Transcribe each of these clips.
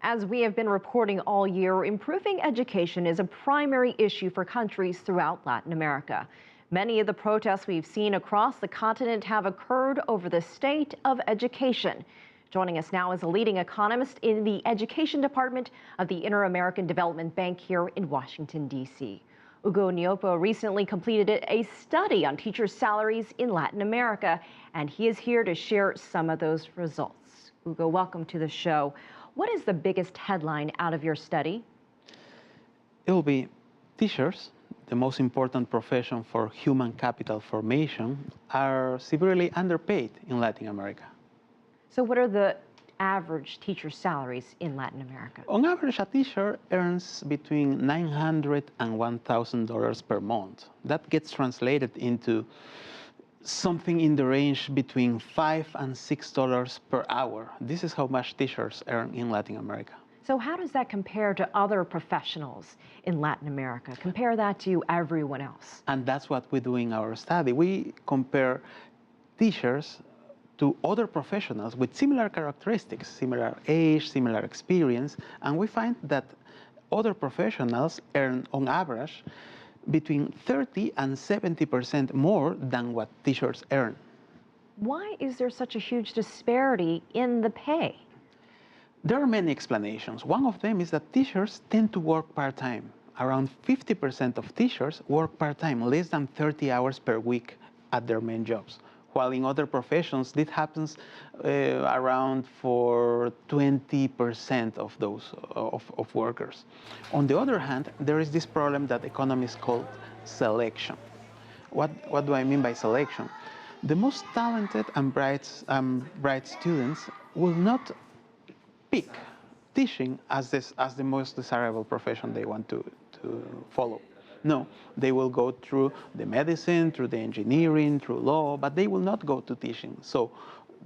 As we have been reporting all year, improving education is a primary issue for countries throughout Latin America. Many of the protests we've seen across the continent have occurred over the state of education. Joining us now is a leading economist in the Education Department of the Inter-American Development Bank here in Washington, D.C. Hugo Nopo recently completed a study on teachers' salaries in Latin America, and he is here to share some of those results. Hugo, welcome to the show. What is the biggest headline out of your study? It will be teachers, the most important profession for human capital formation, are severely underpaid in Latin America. So what are the average teacher salaries in Latin America? On average, a teacher earns between $900 and $1,000 per month. That gets translated into something in the range between $5 and $6 per hour. This is how much teachers earn in Latin America. So how does that compare to other professionals in Latin America? Compare that to everyone else. And that's what we do in our study. We compare teachers to other professionals with similar characteristics, similar age, similar experience, and we find that other professionals earn, on average, between 30 and 70% more than what teachers earn. Why is there such a huge disparity in the pay? There are many explanations. One of them is that teachers tend to work part-time. Around 50% of teachers work part-time, less than 30 hours per week at their main jobs. While in other professions, this happens around for 20% of those of workers. On the other hand, there is this problem that economists call selection. What do I mean by selection? The most talented and bright students will not pick teaching as the most desirable profession they want to follow. No, they will go through the medicine, through the engineering, through law, but they will not go to teaching. So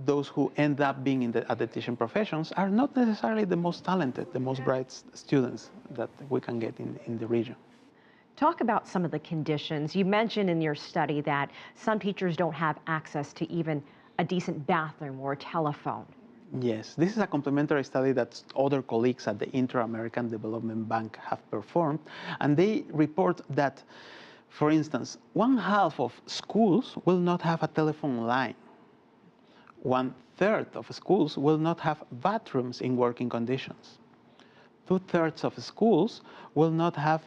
those who end up being at the teaching professions are not necessarily the most talented, the most bright students that we can get in the region. Talk about some of the conditions. You mentioned in your study that some teachers don't have access to even a decent bathroom or a telephone. Yes, this is a complementary study that other colleagues at the Inter-American Development Bank have performed, and they report that, for instance, 1/2 of schools will not have a telephone line. 1/3 of schools will not have bathrooms in working conditions. 2/3 of schools will not have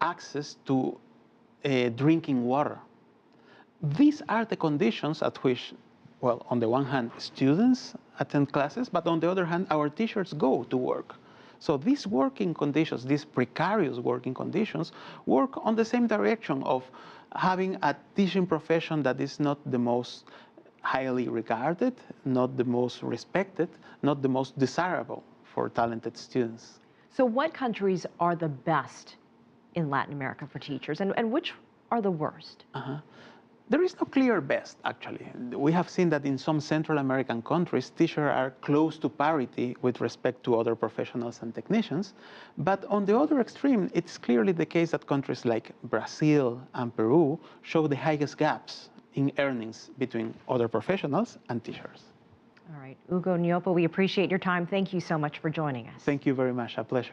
access to drinking water. These are the conditions at which, well, on the one hand, students attend classes, but on the other hand, our teachers go to work. So these working conditions, these precarious working conditions, work on the same direction of having a teaching profession that is not the most highly regarded, not the most respected, not the most desirable for talented students. So what countries are the best in Latin America for teachers, and which are the worst? There is no clear best, actually. We have seen that in some Central American countries, teachers are close to parity with respect to other professionals and technicians. But on the other extreme, it's clearly the case that countries like Brazil and Peru show the highest gaps in earnings between other professionals and teachers. All right, Hugo Nopo, we appreciate your time. Thank you so much for joining us. Thank you very much. A pleasure.